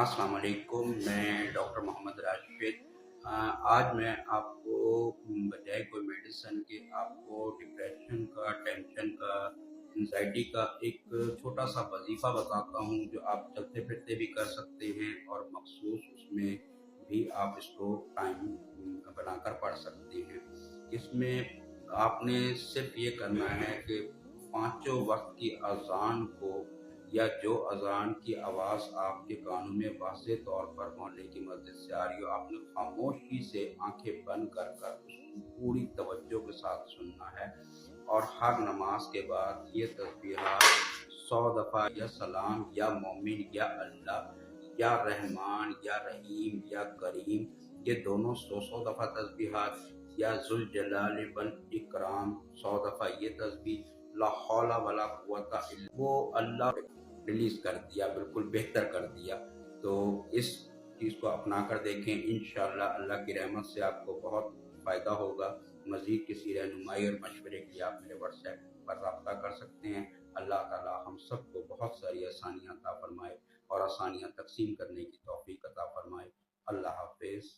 السلام علیکم، میں ڈاکٹر محمد راشد۔ آج میں آپ کو بجائے کوئی میڈیسن کے آپ کو ڈپریشن کا، ٹینشن کا، انزائٹی کا ایک چھوٹا سا وظیفہ بتاتا ہوں جو آپ چلتے پھرتے بھی کر سکتے ہیں اور مخصوص اس میں بھی آپ اس کو ٹائم بنا کر پڑھ سکتے ہیں۔ اس میں آپ نے صرف یہ کرنا ہے کہ پانچوں وقت کی اذان کو یا جو اذان کی آواز آپ کے کانوں میں واضح طور پر محلے کی مسجد سے آ رہی ہو، آپ نے خاموشی سے آنکھیں بند کر کر اس کو پوری توجہ کے ساتھ سننا ہے، اور ہر نماز کے بعد یہ تسبیحات 100 دفعہ یا سلام یا مومن یا اللہ یا رحمان یا رحیم یا کریم، یہ دونوں 100 دفعہ تسبیحات، یا ذوالجلال والاکرام 100 دفعہ یہ تسبیح، لا حول ولا قوت الا وہ اللہ ریلیز کر دیا، بالکل بہتر کر دیا۔ تو اس چیز کو اپنا کر دیکھیں، انشاءاللہ اللہ کی رحمت سے آپ کو بہت فائدہ ہوگا۔ مزید کسی رہنمائی اور مشورے کے لیے آپ میرے واٹس ایپ پر رابطہ کر سکتے ہیں۔ اللہ تعالی ہم سب کو بہت ساری آسانیاں عطا فرمائے اور آسانیاں تقسیم کرنے کی توفیق عطا فرمائے۔ اللہ حافظ۔